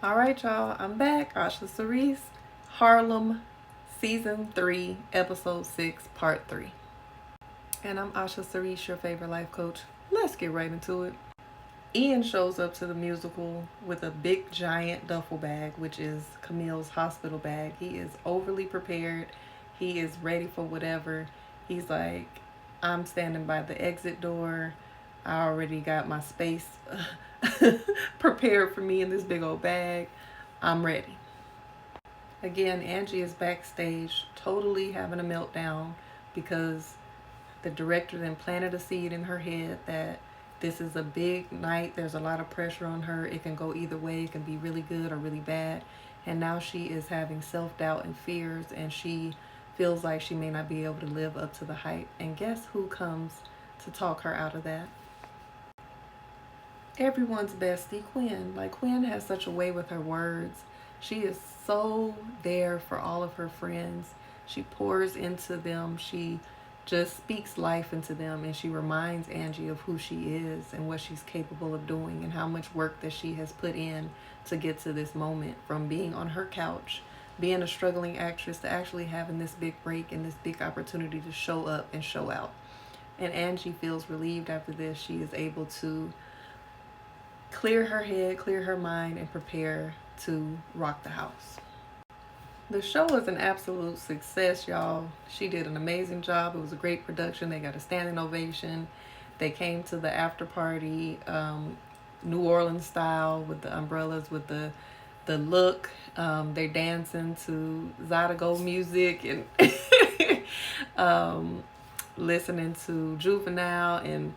All right, y'all, I'm back. Asha Cerise, Harlem, Season 3, Episode 6, Part 3. And I'm Asha Cerise, your favorite life coach. Let's get right into it. Ian shows up to the musical with a big giant duffel bag, which is Camille's hospital bag. He is overly prepared. He is ready for whatever. He's like, I'm standing by the exit door. I already got my space prepared for me in this big old bag. I'm ready. Again, Angie is backstage totally having a meltdown because the director then planted a seed in her head that this is a big night. There's a lot of pressure on her. It can go either way. It can be really good or really bad. And now she is having self-doubt and fears, and she feels like she may not be able to live up to the hype. And guess who comes to talk her out of that? Everyone's bestie, Quinn. Like, Quinn has such a way with her words. She is so there for all of her friends. She pours into them. She just speaks life into them, and she reminds Angie of who she is and what she's capable of doing and how much work that she has put in to get to this moment, from being on her couch, being a struggling actress, to actually having this big break and this big opportunity to show up and show out. And Angie feels relieved after this. She is able to clear her head, clear her mind, and prepare to rock the house. The show was an absolute success, y'all. She did an amazing job. It was a great production. They got a standing ovation. They came to the after party, New Orleans style, with the umbrellas, with the look. They're dancing to Zydeco music and listening to Juvenile, and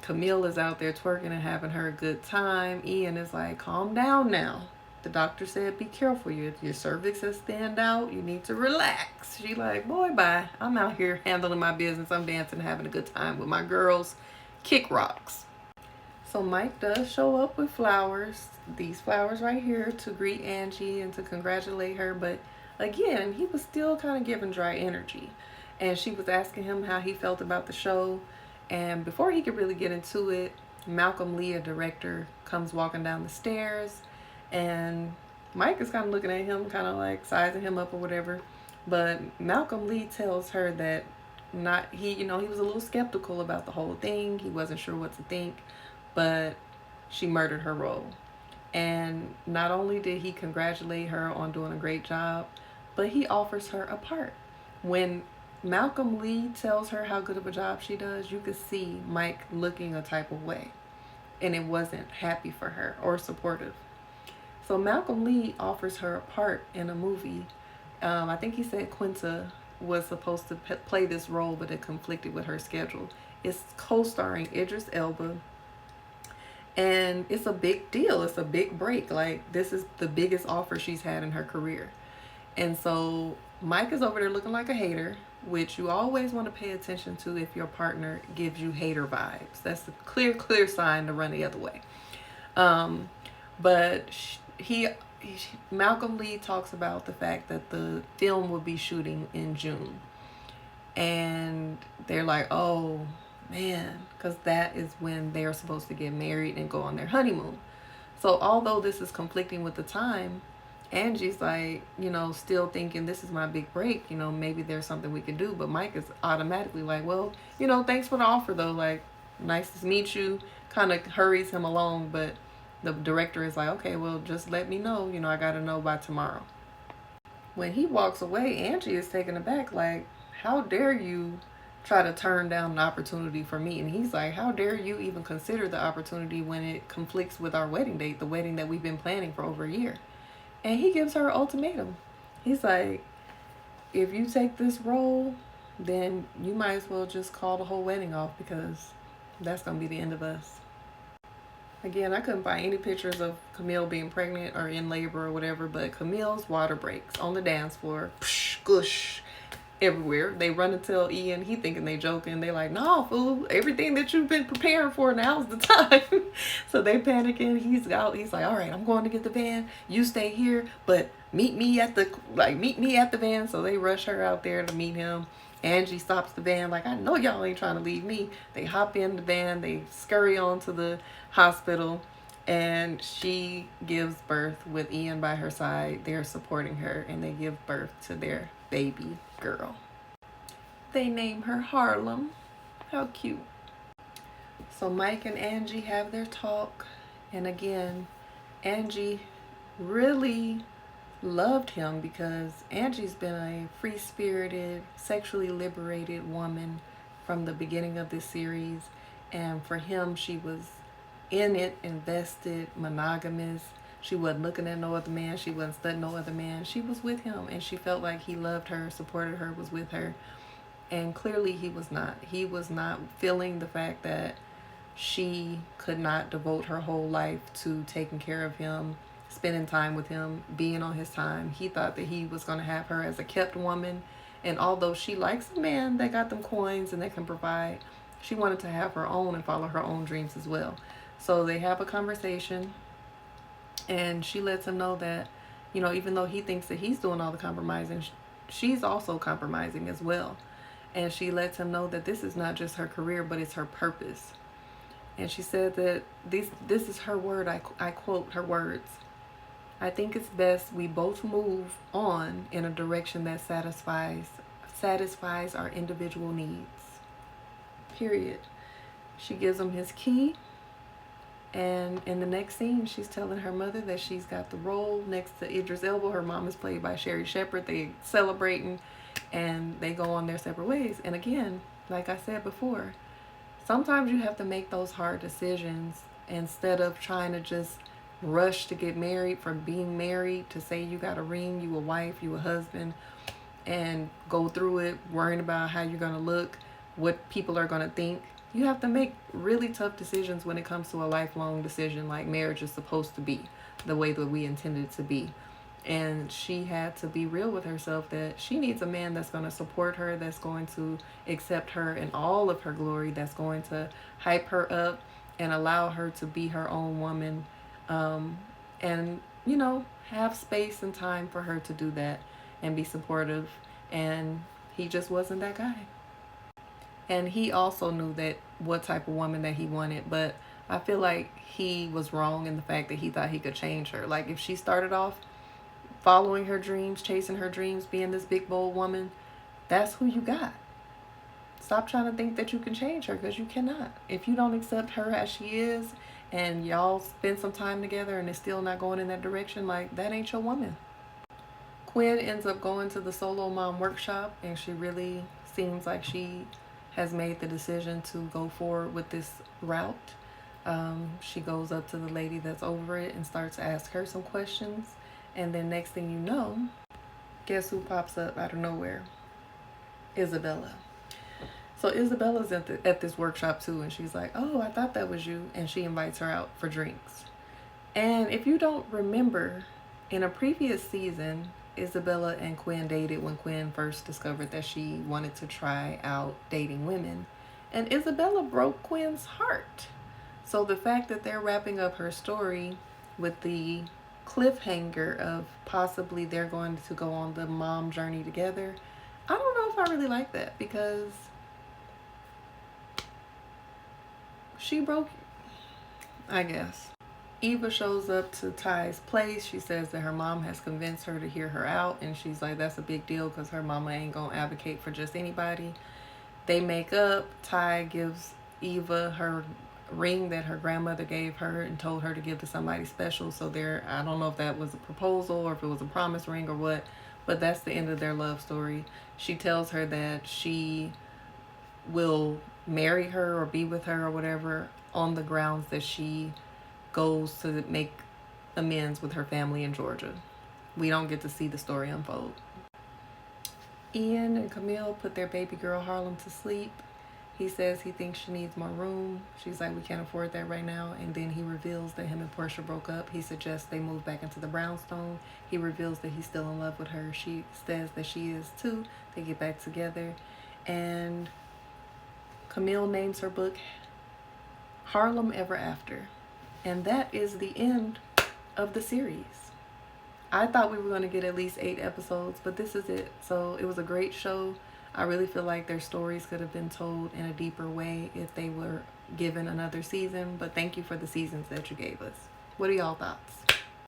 Camille is out there twerking and having her a good time. Ian is like, calm down now. The doctor said, be careful. Your cervix has thinned out. You need to relax. She like, boy, bye. I'm out here handling my business. I'm dancing, having a good time with my girls. Kick rocks. So Mike does show up with flowers. These flowers right here to greet Angie and to congratulate her. But again, he was still kind of giving dry energy. And she was asking him how he felt about the show. And before he could really get into it, Malcolm Lee, a director, comes walking down the stairs. And Mike is kind of looking at him, kind of like sizing him up or whatever. But Malcolm Lee tells her that he was a little skeptical about the whole thing. He wasn't sure what to think, but she murdered her role. And not only did he congratulate her on doing a great job, but he offers her a part. When Malcolm Lee tells her how good of a job she does, you could see Mike looking a type of way. And it wasn't happy for her or supportive. So Malcolm Lee offers her a part in a movie. I think he said Quinta was supposed to play this role, but it conflicted with her schedule. It's co-starring Idris Elba. And it's a big deal. It's a big break. Like, this is the biggest offer she's had in her career. And so Mike is over there looking like a hater, which you always want to pay attention to if your partner gives you hater vibes. That's a clear sign to run the other way. But Malcolm Lee talks about the fact that the film will be shooting in June. And they're like, oh man, because that is when they are supposed to get married and go on their honeymoon. So although this is conflicting with the time, Angie's like, still thinking this is my big break. Maybe there's something we can do. But Mike is automatically like, well, thanks for the offer though. Like, nice to meet you. Kind of hurries him along. But the director is like, okay, well, just let me know. I got to know by tomorrow. When he walks away, Angie is taken aback. Like, how dare you try to turn down an opportunity for me? And he's like, how dare you even consider the opportunity when it conflicts with our wedding date, the wedding that we've been planning for over a year. And he gives her an ultimatum. He's like, if you take this role, then you might as well just call the whole wedding off, because that's going to be the end of us. Again, I couldn't find any pictures of Camille being pregnant or in labor or whatever, but Camille's water breaks on the dance floor. Psh, gush, everywhere. They run and tell Ian. He thinking they joking. They like, no, fool. Everything that you've been preparing for, now's the time. So they panicking. He's out. He's like, all right, I'm going to get the van. You stay here, but meet me at the van. So they rush her out there to meet him. Angie stops the van like, I know y'all ain't trying to leave me. They hop in the van. They scurry on to the hospital. And she gives birth with Ian by her side. They're supporting her, and they give birth to their baby girl. They name her Harlem. How cute. So Mike and Angie have their talk. And again, Angie really loved him because Angie's been a free-spirited, sexually liberated woman from the beginning of this series. And for him, she was in it, invested, monogamous. She wasn't looking at no other man. She wasn't studying no other man. She was with him, and she felt like he loved her, supported her, was with her. And clearly he was not. He was not feeling the fact that she could not devote her whole life to taking care of him, spending time with him, being on his time. He thought that he was going to have her as a kept woman. And although she likes a man that got them coins and that can provide, she wanted to have her own and follow her own dreams as well. So they have a conversation, and she lets him know that, you know, even though he thinks that he's doing all the compromising, she's also compromising as well. And she lets him know that this is not just her career, but it's her purpose. And she said that this is her word. I quote her words. I think it's best we both move on in a direction that satisfies our individual needs. Period. She gives him his key. And in the next scene, she's telling her mother that she's got the role next to Idris Elba. Her mom is played by Sherry Shepherd. They celebrating, and they go on their separate ways. And again, like I said before, sometimes you have to make those hard decisions instead of trying to just rush to get married for being married, to say you got a ring, you a wife, you a husband, and go through it worrying about how you're going to look, what people are going to think. You have to make really tough decisions when it comes to a lifelong decision like marriage is supposed to be, the way that we intended it to be. And she had to be real with herself that she needs a man that's going to support her, that's going to accept her in all of her glory, that's going to hype her up and allow her to be her own woman, and, you know, have space and time for her to do that and be supportive. And he just wasn't that guy. And he also knew that what type of woman that he wanted, but I feel like he was wrong in the fact that he thought he could change her. Like, if she started off following her dreams, chasing her dreams, being this big, bold woman, that's who you got. Stop trying to think that you can change her, because you cannot. If you don't accept her as she is and y'all spend some time together and it's still not going in that direction, like, that ain't your woman. Quinn ends up going to the solo mom workshop, and she really seems like she has made the decision to go forward with this route. She goes up to the lady that's over it and starts to ask her some questions. And then next thing you know, guess who pops up out of nowhere? Isabella. So Isabella's at this workshop too, and she's like, oh, I thought that was you. And she invites her out for drinks. And if you don't remember, in a previous season, Isabella and Quinn dated when Quinn first discovered that she wanted to try out dating women. And Isabella broke Quinn's heart. So the fact that they're wrapping up her story with the cliffhanger of possibly they're going to go on the mom journey together, I don't know if I really like that, because she broke, I guess. Eva shows up to Ty's place. She says that her mom has convinced her to hear her out, and she's like, that's a big deal because her mama ain't gonna advocate for just anybody. They make up. Ty gives Eva her ring that her grandmother gave her and told her to give to somebody special. So I don't know if that was a proposal or if it was a promise ring or what, but that's the end of their love story. She tells her that she will marry her or be with her or whatever on the grounds that she goes to make amends with her family in Georgia. We don't get to see the story unfold. Ian and Camille put their baby girl Harlem to sleep. He says he thinks she needs more room. She's like, we can't afford that right now. And then he reveals that him and Portia broke up. He suggests they move back into the brownstone. He reveals that he's still in love with her. She says that she is too. They get back together. And Camille names her book Harlem Ever After. And that is the end of the series. I thought we were going to get at least 8 episodes, but this is it. So it was a great show. I really feel like their stories could have been told in a deeper way if they were given another season. But thank you for the seasons that you gave us. What are y'all thoughts?